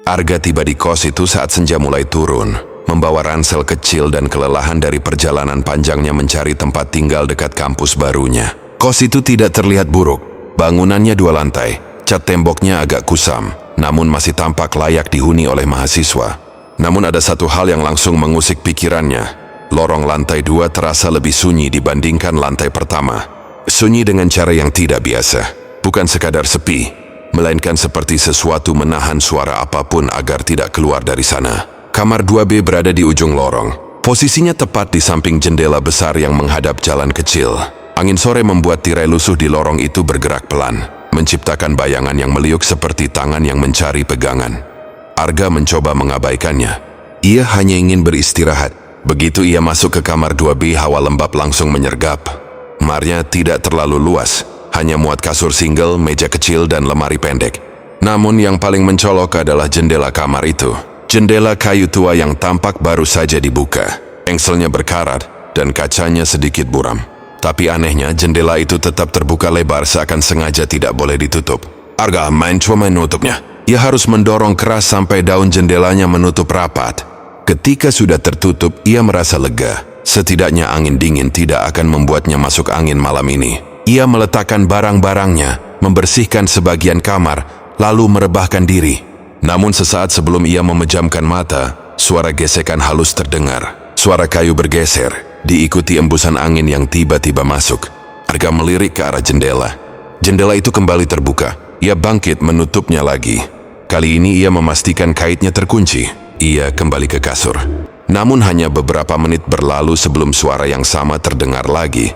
Arga tiba di kos itu saat senja mulai turun, membawa ransel kecil dan kelelahan dari perjalanan panjangnya mencari tempat tinggal dekat kampus barunya. Kos itu tidak terlihat buruk. Bangunannya 2 lantai, cat temboknya agak kusam, namun masih tampak layak dihuni oleh mahasiswa. Namun ada satu hal yang langsung mengusik pikirannya. Lorong lantai 2 terasa lebih sunyi dibandingkan lantai pertama. Sunyi dengan cara yang tidak biasa. Bukan sekadar sepi, melainkan seperti sesuatu menahan suara apapun agar tidak keluar dari sana. Kamar 2B berada di ujung lorong. Posisinya tepat di samping jendela besar yang menghadap jalan kecil. Angin sore membuat tirai lusuh di lorong itu bergerak pelan, menciptakan bayangan yang meliuk seperti tangan yang mencari pegangan. Arga mencoba mengabaikannya. Ia hanya ingin beristirahat. Begitu ia masuk ke kamar 2B, hawa lembab langsung menyergap. Kamarnya tidak terlalu luas, hanya muat kasur single, meja kecil, dan lemari pendek. Namun yang paling mencolok adalah jendela kamar itu. Jendela kayu tua yang tampak baru saja dibuka. Engselnya berkarat dan kacanya sedikit buram. Tapi anehnya jendela itu tetap terbuka lebar seakan sengaja tidak boleh ditutup. Arga coba menutupnya. Ia harus mendorong keras sampai daun jendelanya menutup rapat. Ketika sudah tertutup, ia merasa lega. Setidaknya angin dingin tidak akan membuatnya masuk angin malam ini. Ia meletakkan barang-barangnya, membersihkan sebagian kamar, lalu merebahkan diri. Namun sesaat sebelum ia memejamkan mata, suara gesekan halus terdengar. Suara kayu bergeser, diikuti embusan angin yang tiba-tiba masuk. Arga melirik ke arah jendela. Jendela itu kembali terbuka. Ia bangkit menutupnya lagi. Kali ini ia memastikan kaitnya terkunci. Ia kembali ke kasur. Namun hanya beberapa menit berlalu sebelum suara yang sama terdengar lagi.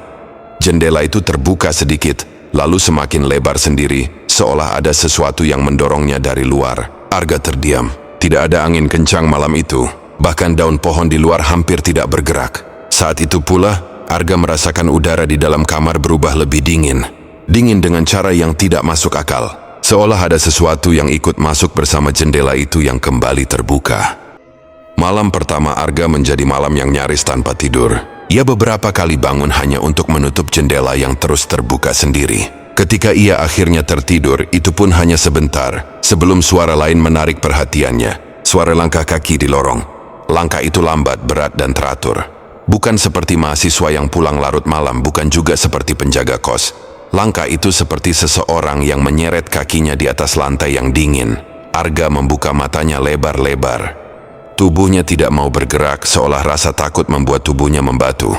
Jendela itu terbuka sedikit, lalu semakin lebar sendiri, seolah ada sesuatu yang mendorongnya dari luar. Arga terdiam. Tidak ada angin kencang malam itu. Bahkan daun pohon di luar hampir tidak bergerak. Saat itu pula, Arga merasakan udara di dalam kamar berubah lebih dingin. Dingin dengan cara yang tidak masuk akal. Seolah ada sesuatu yang ikut masuk bersama jendela itu yang kembali terbuka. Malam pertama Arga menjadi malam yang nyaris tanpa tidur. Ia beberapa kali bangun hanya untuk menutup jendela yang terus terbuka sendiri. Ketika ia akhirnya tertidur, itu pun hanya sebentar, sebelum suara lain menarik perhatiannya. Suara langkah kaki di lorong. Langkah itu lambat, berat, dan teratur. Bukan seperti mahasiswa yang pulang larut malam, bukan juga seperti penjaga kos. Langkah itu seperti seseorang yang menyeret kakinya di atas lantai yang dingin. Arga membuka matanya lebar-lebar. Tubuhnya tidak mau bergerak, seolah rasa takut membuat tubuhnya membatu.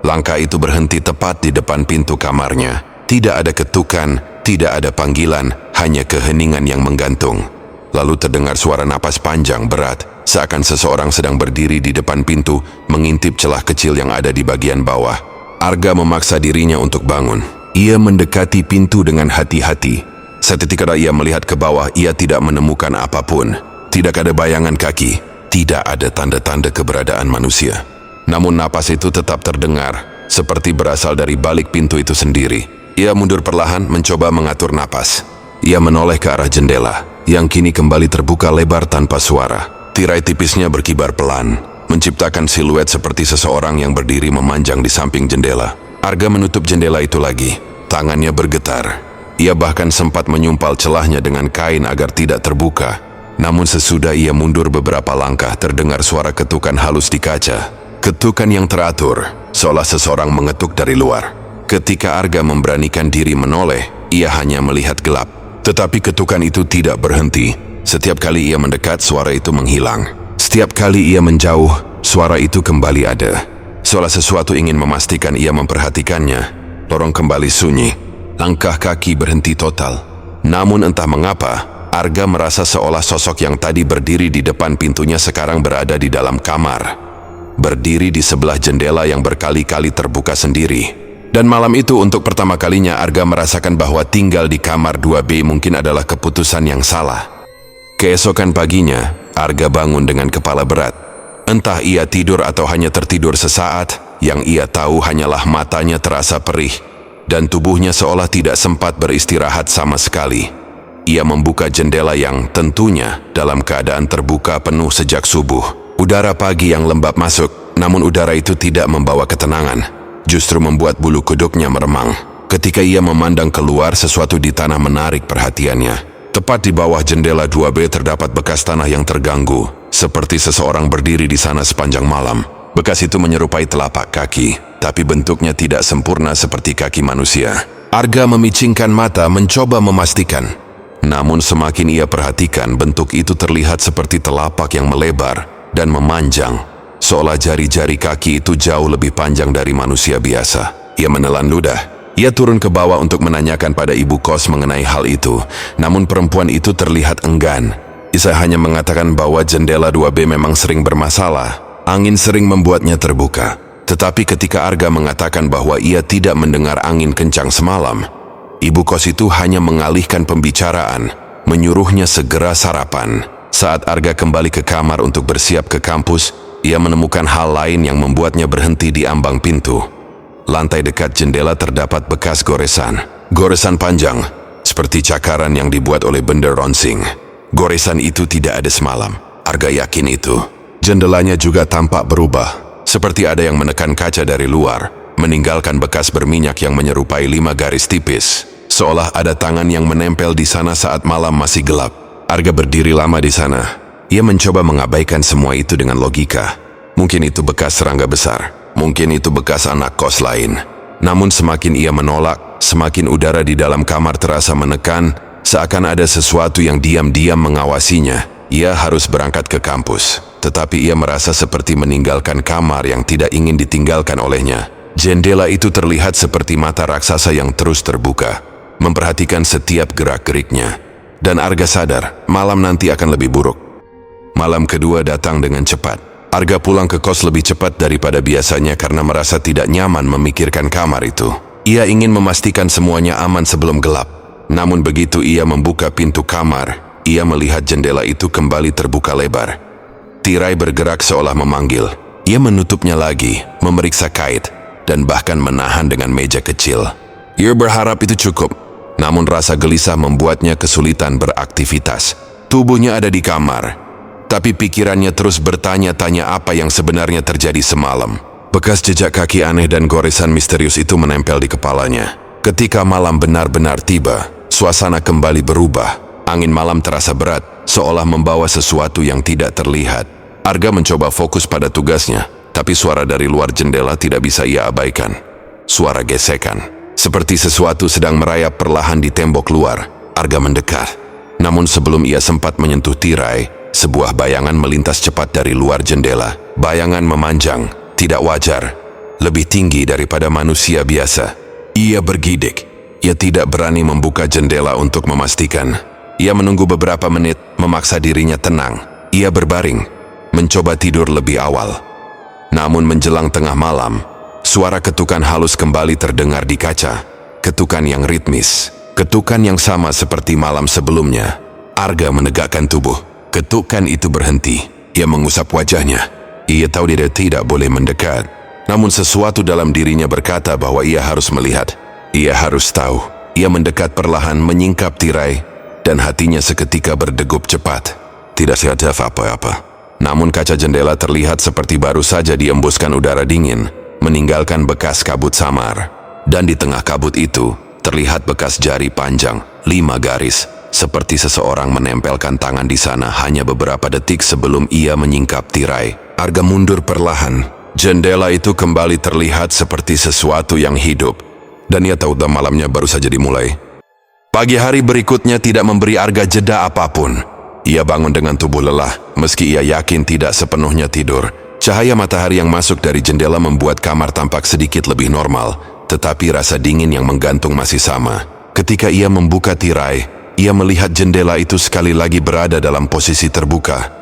Langkah itu berhenti tepat di depan pintu kamarnya. Tidak ada ketukan, tidak ada panggilan, hanya keheningan yang menggantung. Lalu terdengar suara napas panjang berat, seakan seseorang sedang berdiri di depan pintu, mengintip celah kecil yang ada di bagian bawah. Arga memaksa dirinya untuk bangun. Ia mendekati pintu dengan hati-hati. Seketika ia melihat ke bawah, ia tidak menemukan apapun. Tidak ada bayangan kaki. Tidak ada tanda-tanda keberadaan manusia. Namun napas itu tetap terdengar, seperti berasal dari balik pintu itu sendiri. Ia mundur perlahan, mencoba mengatur napas. Ia menoleh ke arah jendela, yang kini kembali terbuka lebar tanpa suara. Tirai tipisnya berkibar pelan, menciptakan siluet seperti seseorang yang berdiri memanjang di samping jendela. Arga menutup jendela itu lagi. Tangannya bergetar. Ia bahkan sempat menyumpal celahnya dengan kain agar tidak terbuka. Namun sesudah ia mundur beberapa langkah, terdengar suara ketukan halus di kaca. Ketukan yang teratur, seolah seseorang mengetuk dari luar. Ketika Arga memberanikan diri menoleh, ia hanya melihat gelap. Tetapi ketukan itu tidak berhenti. Setiap kali ia mendekat, suara itu menghilang. Setiap kali ia menjauh, suara itu kembali ada. Seolah sesuatu ingin memastikan ia memperhatikannya. Lorong kembali sunyi. Langkah kaki berhenti total. Namun entah mengapa, Arga merasa seolah sosok yang tadi berdiri di depan pintunya sekarang berada di dalam kamar. Berdiri di sebelah jendela yang berkali-kali terbuka sendiri. Dan malam itu untuk pertama kalinya Arga merasakan bahwa tinggal di kamar 2B mungkin adalah keputusan yang salah. Keesokan paginya, Arga bangun dengan kepala berat. Entah ia tidur atau hanya tertidur sesaat, yang ia tahu hanyalah matanya terasa perih. Dan tubuhnya seolah tidak sempat beristirahat sama sekali. Ia membuka jendela yang tentunya dalam keadaan terbuka penuh sejak subuh. Udara pagi yang lembab masuk, namun udara itu tidak membawa ketenangan. Justru membuat bulu kuduknya meremang. Ketika ia memandang keluar, sesuatu di tanah menarik perhatiannya. Tepat di bawah jendela 2B terdapat bekas tanah yang terganggu, seperti seseorang berdiri di sana sepanjang malam. Bekas itu menyerupai telapak kaki, tapi bentuknya tidak sempurna seperti kaki manusia. Arga memicingkan mata mencoba memastikan. Namun semakin ia perhatikan, bentuk itu terlihat seperti telapak yang melebar dan memanjang, seolah jari-jari kaki itu jauh lebih panjang dari manusia biasa. Ia menelan ludah. Ia turun ke bawah untuk menanyakan pada ibu kos mengenai hal itu, namun perempuan itu terlihat enggan. Ia hanya mengatakan bahwa jendela 2B memang sering bermasalah, angin sering membuatnya terbuka. Tetapi ketika Arga mengatakan bahwa ia tidak mendengar angin kencang semalam, ibu kos itu hanya mengalihkan pembicaraan, menyuruhnya segera sarapan. Saat Arga kembali ke kamar untuk bersiap ke kampus, ia menemukan hal lain yang membuatnya berhenti di ambang pintu. Lantai dekat jendela terdapat bekas goresan. Goresan panjang, seperti cakaran yang dibuat oleh benda ronsing. Goresan itu tidak ada semalam. Arga yakin itu. Jendelanya juga tampak berubah, seperti ada yang menekan kaca dari luar, meninggalkan bekas berminyak yang menyerupai 5 garis tipis. Seolah ada tangan yang menempel di sana saat malam masih gelap. Arga berdiri lama di sana. Ia mencoba mengabaikan semua itu dengan logika. Mungkin itu bekas serangga besar. Mungkin itu bekas anak kos lain. Namun semakin ia menolak, semakin udara di dalam kamar terasa menekan, seakan ada sesuatu yang diam-diam mengawasinya. Ia harus berangkat ke kampus, tetapi ia merasa seperti meninggalkan kamar yang tidak ingin ditinggalkan olehnya. Jendela itu terlihat seperti mata raksasa yang terus terbuka, memperhatikan setiap gerak-geriknya. Dan Arga sadar, malam nanti akan lebih buruk. Malam kedua datang dengan cepat. Arga pulang ke kos lebih cepat daripada biasanya karena merasa tidak nyaman memikirkan kamar itu. Ia ingin memastikan semuanya aman sebelum gelap. Namun begitu ia membuka pintu kamar, ia melihat jendela itu kembali terbuka lebar. Tirai bergerak seolah memanggil. Ia menutupnya lagi, memeriksa kait, dan bahkan menahan dengan meja kecil. Ia berharap itu cukup, namun rasa gelisah membuatnya kesulitan beraktivitas. Tubuhnya ada di kamar, tapi pikirannya terus bertanya-tanya apa yang sebenarnya terjadi semalam. Bekas jejak kaki aneh dan goresan misterius itu menempel di kepalanya. Ketika malam benar-benar tiba, suasana kembali berubah. Angin malam terasa berat, seolah membawa sesuatu yang tidak terlihat. Arga mencoba fokus pada tugasnya, tapi suara dari luar jendela tidak bisa ia abaikan. Suara gesekan, seperti sesuatu sedang merayap perlahan di tembok luar. Arga mendekat. Namun sebelum ia sempat menyentuh tirai, sebuah bayangan melintas cepat dari luar jendela. Bayangan memanjang, tidak wajar, lebih tinggi daripada manusia biasa. Ia bergidik. Ia tidak berani membuka jendela untuk memastikan. Ia menunggu beberapa menit, memaksa dirinya tenang. Ia berbaring, mencoba tidur lebih awal. Namun menjelang tengah malam, suara ketukan halus kembali terdengar di kaca. Ketukan yang ritmis, ketukan yang sama seperti malam sebelumnya. Arga menegakkan tubuh. Ketukan itu berhenti. Ia mengusap wajahnya. Ia tahu dia tidak boleh mendekat. Namun sesuatu dalam dirinya berkata bahwa ia harus melihat. Ia harus tahu. Ia mendekat perlahan, menyingkap tirai, dan hatinya seketika berdegup cepat. Tidak ada apa-apa. Namun kaca jendela terlihat seperti baru saja diembuskan udara dingin, meninggalkan bekas kabut samar. Dan di tengah kabut itu, terlihat bekas jari panjang, 5 garis. Seperti seseorang menempelkan tangan di sana hanya beberapa detik sebelum ia menyingkap tirai. Arga mundur perlahan. Jendela itu kembali terlihat seperti sesuatu yang hidup. Dan ia tahu malamnya baru saja dimulai. Pagi hari berikutnya tidak memberi Arga jeda apapun. Ia bangun dengan tubuh lelah, meski ia yakin tidak sepenuhnya tidur. Cahaya matahari yang masuk dari jendela membuat kamar tampak sedikit lebih normal, tetapi rasa dingin yang menggantung masih sama. Ketika ia membuka tirai, ia melihat jendela itu sekali lagi berada dalam posisi terbuka.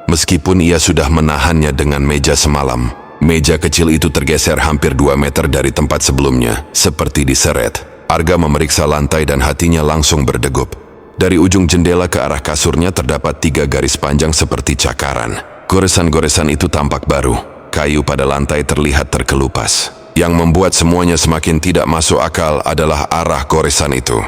Meskipun ia sudah menahannya dengan meja semalam, meja kecil itu tergeser hampir 2 meter dari tempat sebelumnya, seperti diseret. Arga memeriksa lantai dan hatinya langsung berdegup. Dari ujung jendela ke arah kasurnya terdapat 3 garis panjang seperti cakaran. Goresan-goresan itu tampak baru. Kayu pada lantai terlihat terkelupas. Yang membuat semuanya semakin tidak masuk akal adalah arah goresan itu.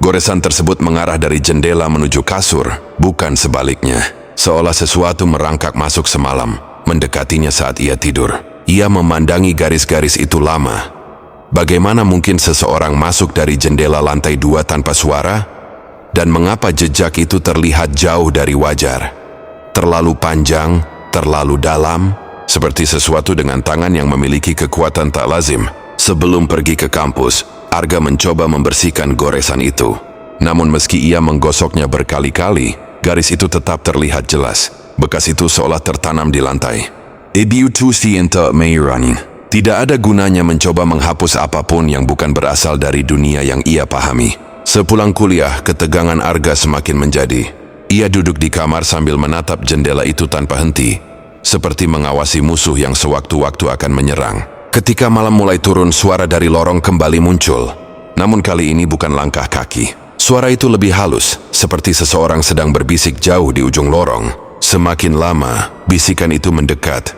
Goresan tersebut mengarah dari jendela menuju kasur, bukan sebaliknya. Seolah sesuatu merangkak masuk semalam, mendekatinya saat ia tidur. Ia memandangi garis-garis itu lama. Bagaimana mungkin seseorang masuk dari jendela lantai 2 tanpa suara? Dan mengapa jejak itu terlihat jauh dari wajar? Terlalu panjang, terlalu dalam, seperti sesuatu dengan tangan yang memiliki kekuatan tak lazim. Sebelum pergi ke kampus, Arga mencoba membersihkan goresan itu. Namun meski ia menggosoknya berkali-kali, garis itu tetap terlihat jelas. Bekas itu seolah tertanam di lantai. Tidak ada gunanya mencoba menghapus apapun yang bukan berasal dari dunia yang ia pahami. Sepulang kuliah, ketegangan Arga semakin menjadi. Ia duduk di kamar sambil menatap jendela itu tanpa henti, seperti mengawasi musuh yang sewaktu-waktu akan menyerang. Ketika malam mulai turun, suara dari lorong kembali muncul. Namun kali ini bukan langkah kaki. Suara itu lebih halus, seperti seseorang sedang berbisik jauh di ujung lorong. Semakin lama, bisikan itu mendekat.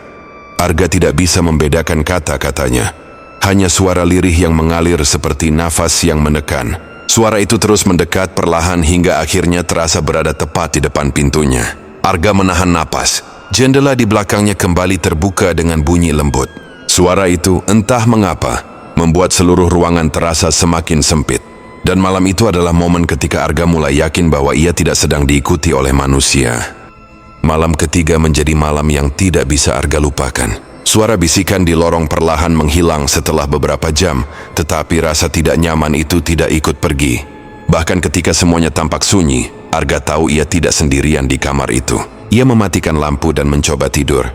Arga tidak bisa membedakan kata-katanya. Hanya suara lirih yang mengalir seperti nafas yang menekan. Suara itu terus mendekat perlahan hingga akhirnya terasa berada tepat di depan pintunya. Arga menahan napas. Jendela di belakangnya kembali terbuka dengan bunyi lembut. Suara itu, entah mengapa, membuat seluruh ruangan terasa semakin sempit. Dan malam itu adalah momen ketika Arga mulai yakin bahwa ia tidak sedang diikuti oleh manusia. Malam ketiga menjadi malam yang tidak bisa Arga lupakan. Suara bisikan di lorong perlahan menghilang setelah beberapa jam, tetapi rasa tidak nyaman itu tidak ikut pergi. Bahkan ketika semuanya tampak sunyi, Arga tahu ia tidak sendirian di kamar itu. Ia mematikan lampu dan mencoba tidur.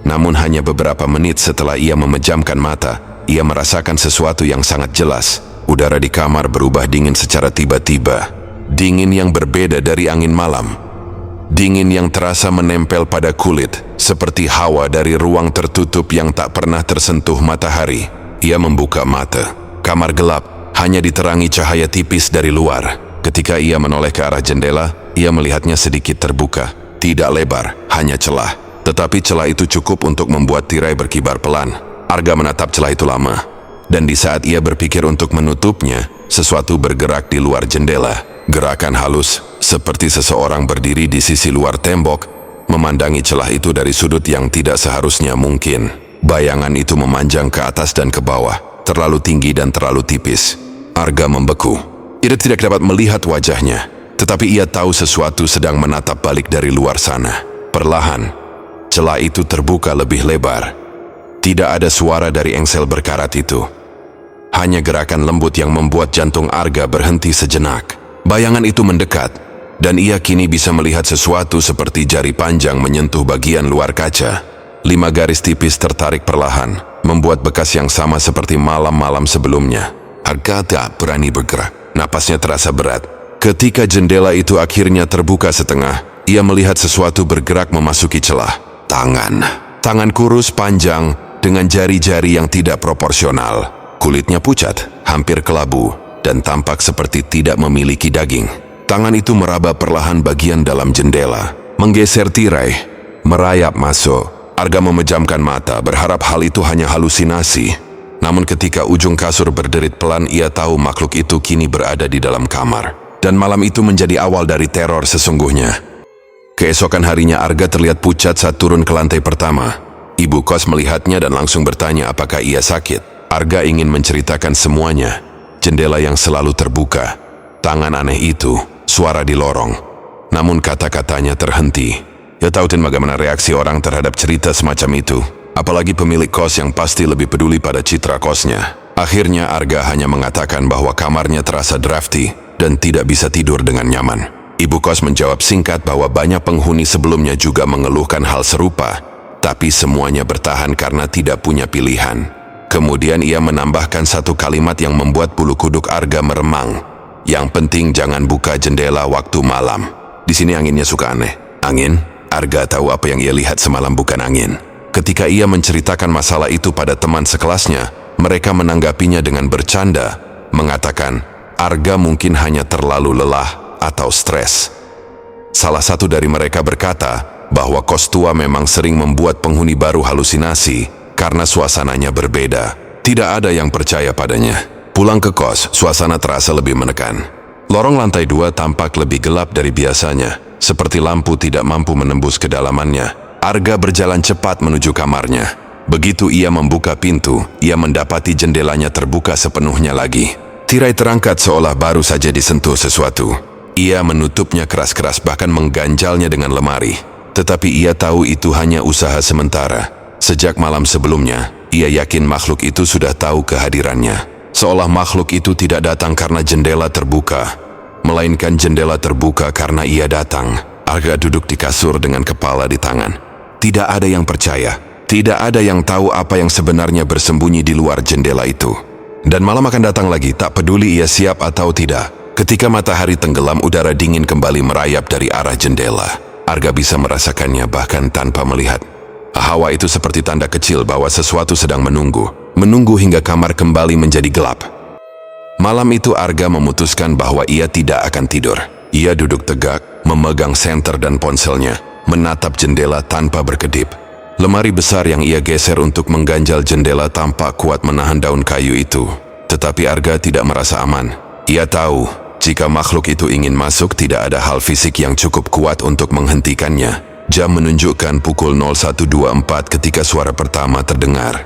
Namun hanya beberapa menit setelah ia memejamkan mata, ia merasakan sesuatu yang sangat jelas. Udara di kamar berubah dingin secara tiba-tiba. Dingin yang berbeda dari angin malam. Dingin yang terasa menempel pada kulit, seperti hawa dari ruang tertutup yang tak pernah tersentuh matahari. Ia membuka mata. Kamar gelap, hanya diterangi cahaya tipis dari luar. Ketika ia menoleh ke arah jendela, ia melihatnya sedikit terbuka. Tidak lebar, hanya celah. Tetapi celah itu cukup untuk membuat tirai berkibar pelan. Arga menatap celah itu lama. Dan di saat ia berpikir untuk menutupnya, sesuatu bergerak di luar jendela. Gerakan halus, seperti seseorang berdiri di sisi luar tembok, memandangi celah itu dari sudut yang tidak seharusnya mungkin. Bayangan itu memanjang ke atas dan ke bawah, terlalu tinggi dan terlalu tipis. Arga membeku. Ia tidak dapat melihat wajahnya, tetapi ia tahu sesuatu sedang menatap balik dari luar sana. Perlahan, celah itu terbuka lebih lebar. Tidak ada suara dari engsel berkarat itu. Hanya gerakan lembut yang membuat jantung Arga berhenti sejenak. Bayangan itu mendekat, dan ia kini bisa melihat sesuatu seperti jari panjang menyentuh bagian luar kaca. 5 garis tipis tertarik perlahan, membuat bekas yang sama seperti malam-malam sebelumnya. Arga tak berani bergerak, napasnya terasa berat. Ketika jendela itu akhirnya terbuka setengah, ia melihat sesuatu bergerak memasuki celah. Tangan kurus panjang dengan jari-jari yang tidak proporsional. Kulitnya pucat, hampir kelabu, dan tampak seperti tidak memiliki daging. Tangan itu meraba perlahan bagian dalam jendela, menggeser tirai, merayap masuk. Arga memejamkan mata, berharap hal itu hanya halusinasi. Namun ketika ujung kasur berderit pelan, ia tahu makhluk itu kini berada di dalam kamar. Dan malam itu menjadi awal dari teror sesungguhnya. Keesokan harinya Arga terlihat pucat saat turun ke lantai pertama. Ibu kos melihatnya dan langsung bertanya apakah ia sakit. Arga ingin menceritakan semuanya. Jendela yang selalu terbuka, tangan aneh itu, suara di lorong. Namun kata-katanya terhenti. Ia tahu bagaimana reaksi orang terhadap cerita semacam itu. Apalagi pemilik kos yang pasti lebih peduli pada citra kosnya. Akhirnya Arga hanya mengatakan bahwa kamarnya terasa drafty dan tidak bisa tidur dengan nyaman. Ibu kos menjawab singkat bahwa banyak penghuni sebelumnya juga mengeluhkan hal serupa, tapi semuanya bertahan karena tidak punya pilihan. Kemudian ia menambahkan satu kalimat yang membuat bulu kuduk Arga meremang. Yang penting jangan buka jendela waktu malam. Di sini anginnya suka aneh. Angin? Arga tahu apa yang ia lihat semalam bukan angin. Ketika ia menceritakan masalah itu pada teman sekelasnya, mereka menanggapinya dengan bercanda, mengatakan Arga mungkin hanya terlalu lelah atau stres. Salah satu dari mereka berkata bahwa kos tua memang sering membuat penghuni baru halusinasi karena suasananya berbeda. Tidak ada yang percaya padanya. Pulang ke kos, suasana terasa lebih menekan. Lorong lantai 2 tampak lebih gelap dari biasanya, seperti lampu tidak mampu menembus kedalamannya. Arga berjalan cepat menuju kamarnya. Begitu ia membuka pintu, ia mendapati jendelanya terbuka sepenuhnya lagi. Tirai terangkat seolah baru saja disentuh sesuatu. Ia menutupnya keras-keras, bahkan mengganjalnya dengan lemari. Tetapi ia tahu itu hanya usaha sementara. Sejak malam sebelumnya, ia yakin makhluk itu sudah tahu kehadirannya. Seolah makhluk itu tidak datang karena jendela terbuka, melainkan jendela terbuka karena ia datang. Arga duduk di kasur dengan kepala di tangan. Tidak ada yang percaya. Tidak ada yang tahu apa yang sebenarnya bersembunyi di luar jendela itu. Dan malam akan datang lagi, tak peduli ia siap atau tidak. Ketika matahari tenggelam, udara dingin kembali merayap dari arah jendela. Arga bisa merasakannya bahkan tanpa melihat. Hawa itu seperti tanda kecil bahwa sesuatu sedang menunggu. Menunggu hingga kamar kembali menjadi gelap. Malam itu Arga memutuskan bahwa ia tidak akan tidur. Ia duduk tegak, memegang senter dan ponselnya, menatap jendela tanpa berkedip. Lemari besar yang ia geser untuk mengganjal jendela tampak kuat menahan daun kayu itu. Tetapi Arga tidak merasa aman. Ia tahu, jika makhluk itu ingin masuk, tidak ada hal fisik yang cukup kuat untuk menghentikannya. Jam menunjukkan pukul 01.24 ketika suara pertama terdengar.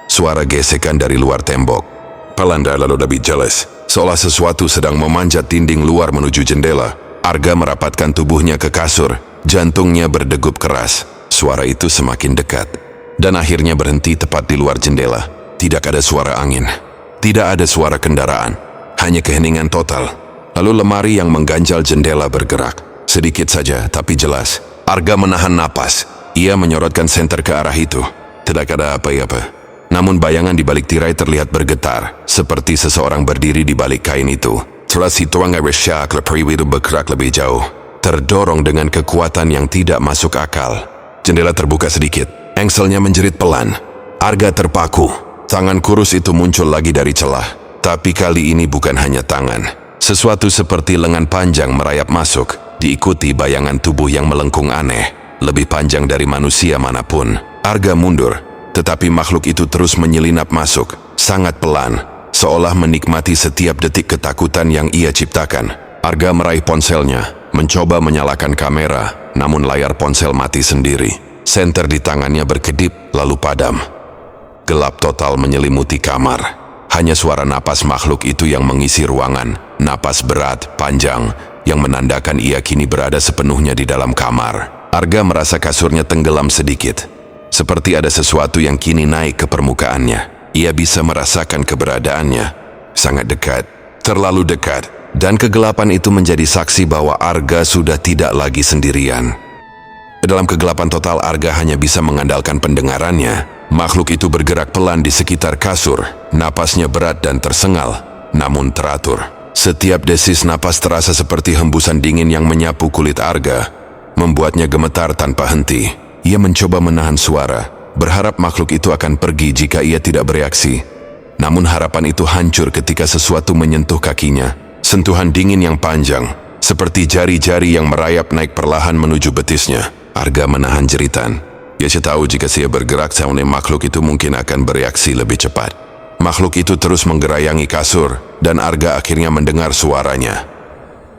Suara gesekan dari luar tembok. Pelan dan lalu lebih jelas, seolah sesuatu sedang memanjat dinding luar menuju jendela. Arga merapatkan tubuhnya ke kasur, jantungnya berdegup keras. Suara itu semakin dekat, dan akhirnya berhenti tepat di luar jendela. Tidak ada suara angin, tidak ada suara kendaraan, hanya keheningan total. Lalu lemari yang mengganjal jendela bergerak. Sedikit saja, tapi jelas. Arga menahan napas. Ia menyorotkan senter ke arah itu. Tidak ada apa-apa. Namun bayangan di balik tirai terlihat bergetar, seperti seseorang berdiri di balik kain itu. Setelah situang Airsyak Lepri itu bergerak lebih jauh, terdorong dengan kekuatan yang tidak masuk akal. Jendela terbuka sedikit. Engselnya menjerit pelan. Arga terpaku. Tangan kurus itu muncul lagi dari celah. Tapi kali ini bukan hanya tangan. Sesuatu seperti lengan panjang merayap masuk, diikuti bayangan tubuh yang melengkung aneh, lebih panjang dari manusia manapun. Arga mundur, tetapi makhluk itu terus menyelinap masuk, sangat pelan, seolah menikmati setiap detik ketakutan yang ia ciptakan. Arga meraih ponselnya, mencoba menyalakan kamera, namun layar ponsel mati sendiri. Senter di tangannya berkedip, lalu padam. Gelap total menyelimuti kamar. Hanya suara napas makhluk itu yang mengisi ruangan. Napas berat, panjang, yang menandakan ia kini berada sepenuhnya di dalam kamar. Arga merasa kasurnya tenggelam sedikit. Seperti ada sesuatu yang kini naik ke permukaannya. Ia bisa merasakan keberadaannya. Sangat dekat, terlalu dekat. Dan kegelapan itu menjadi saksi bahwa Arga sudah tidak lagi sendirian. Dalam kegelapan total, Arga hanya bisa mengandalkan pendengarannya. Makhluk itu bergerak pelan di sekitar kasur. Napasnya berat dan tersengal, namun teratur. Setiap desis napas terasa seperti hembusan dingin yang menyapu kulit Arga, membuatnya gemetar tanpa henti. Ia mencoba menahan suara, berharap makhluk itu akan pergi jika ia tidak bereaksi. Namun harapan itu hancur ketika sesuatu menyentuh kakinya. Sentuhan dingin yang panjang, seperti jari-jari yang merayap naik perlahan menuju betisnya. Arga menahan jeritan. Ia tahu jika ia bergerak, saunnya makhluk itu mungkin akan bereaksi lebih cepat. Makhluk itu terus menggerayangi kasur, dan Arga akhirnya mendengar suaranya.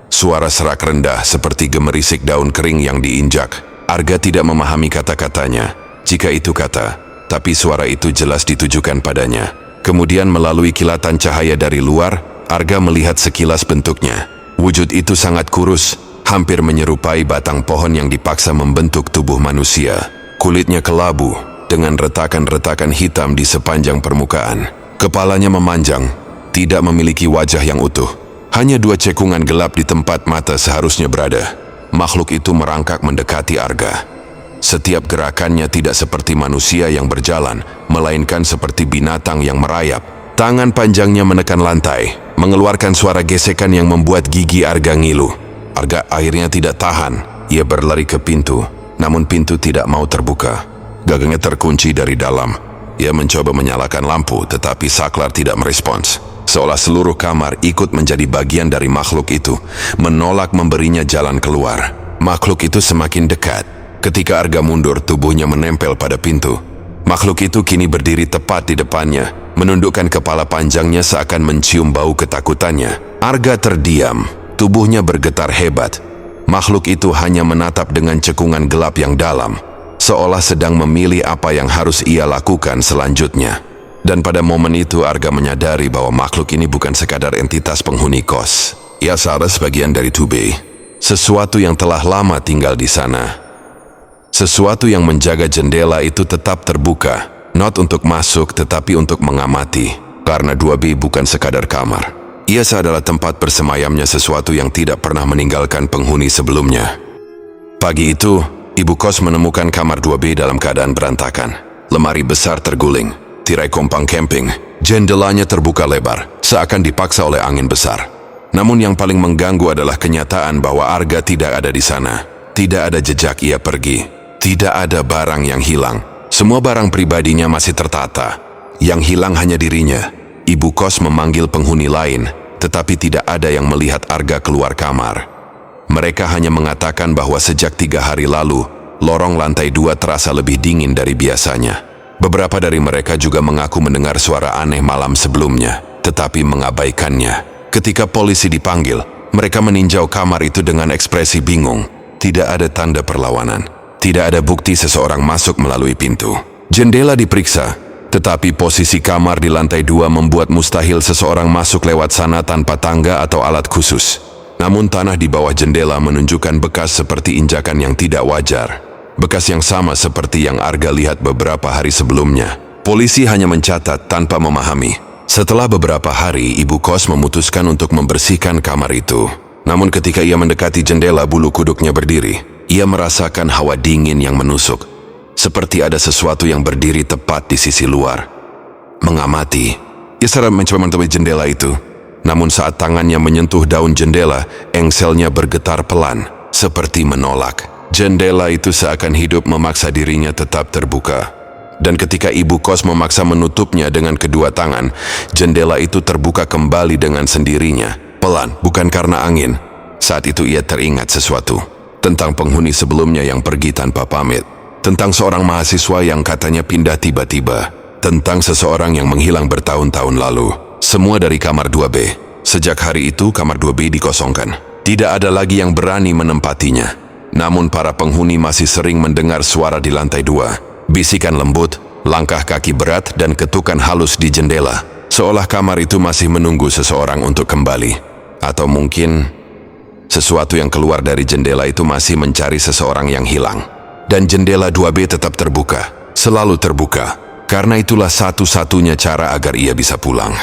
Suara serak rendah seperti gemerisik daun kering yang diinjak. Arga tidak memahami kata-katanya, jika itu kata, tapi suara itu jelas ditujukan padanya. Kemudian melalui kilatan cahaya dari luar, Arga melihat sekilas bentuknya. Wujud itu sangat kurus, hampir menyerupai batang pohon yang dipaksa membentuk tubuh manusia. Kulitnya kelabu, dengan retakan-retakan hitam di sepanjang permukaan. Kepalanya memanjang, tidak memiliki wajah yang utuh. Hanya dua cekungan gelap di tempat mata seharusnya berada. Makhluk itu merangkak mendekati Arga. Setiap gerakannya tidak seperti manusia yang berjalan, melainkan seperti binatang yang merayap. Tangan panjangnya menekan lantai, mengeluarkan suara gesekan yang membuat gigi Arga ngilu. Arga akhirnya tidak tahan. Ia berlari ke pintu, namun pintu tidak mau terbuka. Gagangnya terkunci dari dalam. Ia mencoba menyalakan lampu, tetapi saklar tidak merespons. Seolah seluruh kamar ikut menjadi bagian dari makhluk itu, menolak memberinya jalan keluar. Makhluk itu semakin dekat. Ketika Arga mundur, tubuhnya menempel pada pintu. Makhluk itu kini berdiri tepat di depannya, menundukkan kepala panjangnya seakan mencium bau ketakutannya. Arga terdiam, tubuhnya bergetar hebat. Makhluk itu hanya menatap dengan cekungan gelap yang dalam, seolah sedang memilih apa yang harus ia lakukan selanjutnya. Dan pada momen itu Arga menyadari bahwa makhluk ini bukan sekadar entitas penghuni kos. Ia seharusnya sebagian dari 2B. Sesuatu yang telah lama tinggal di sana. Sesuatu yang menjaga jendela itu tetap terbuka. Not untuk masuk tetapi untuk mengamati. Karena 2B bukan sekadar kamar. Ia adalah tempat bersemayamnya sesuatu yang tidak pernah meninggalkan penghuni sebelumnya. Pagi itu, ibu kos menemukan kamar 2B dalam keadaan berantakan. Lemari besar terguling, tirai kompang camping, jendelanya terbuka lebar, seakan dipaksa oleh angin besar. Namun yang paling mengganggu adalah kenyataan bahwa Arga tidak ada di sana. Tidak ada jejak ia pergi. Tidak ada barang yang hilang. Semua barang pribadinya masih tertata. Yang hilang hanya dirinya. Ibu kos memanggil penghuni lain, tetapi tidak ada yang melihat Arga keluar kamar. Mereka hanya mengatakan bahwa sejak 3 hari lalu, lorong lantai 2 terasa lebih dingin dari biasanya. Beberapa dari mereka juga mengaku mendengar suara aneh malam sebelumnya, tetapi mengabaikannya. Ketika polisi dipanggil, mereka meninjau kamar itu dengan ekspresi bingung. Tidak ada tanda perlawanan. Tidak ada bukti seseorang masuk melalui pintu. Jendela diperiksa, tetapi posisi kamar di lantai 2 membuat mustahil seseorang masuk lewat sana tanpa tangga atau alat khusus. Namun tanah di bawah jendela menunjukkan bekas seperti injakan yang tidak wajar. Bekas yang sama seperti yang Arga lihat beberapa hari sebelumnya. Polisi hanya mencatat tanpa memahami. Setelah beberapa hari, ibu kos memutuskan untuk membersihkan kamar itu. Namun ketika ia mendekati jendela, bulu kuduknya berdiri. Ia merasakan hawa dingin yang menusuk. Seperti ada sesuatu yang berdiri tepat di sisi luar. Mengamati. Ia serap mencoba menutupi jendela itu. Namun saat tangannya menyentuh daun jendela, engselnya bergetar pelan, seperti menolak. Jendela itu seakan hidup memaksa dirinya tetap terbuka. Dan ketika ibu kos memaksa menutupnya dengan kedua tangan, jendela itu terbuka kembali dengan sendirinya. Pelan, bukan karena angin. Saat itu ia teringat sesuatu. Tentang penghuni sebelumnya yang pergi tanpa pamit. Tentang seorang mahasiswa yang katanya pindah tiba-tiba. Tentang seseorang yang menghilang bertahun-tahun lalu. Semua dari kamar 2B. Sejak hari itu, kamar 2B dikosongkan. Tidak ada lagi yang berani menempatinya. Namun para penghuni masih sering mendengar suara di lantai 2. Bisikan lembut, langkah kaki berat, dan ketukan halus di jendela. Seolah kamar itu masih menunggu seseorang untuk kembali. Atau mungkin sesuatu yang keluar dari jendela itu masih mencari seseorang yang hilang. Dan jendela 2B tetap terbuka, selalu terbuka. Karena itulah satu-satunya cara agar ia bisa pulang.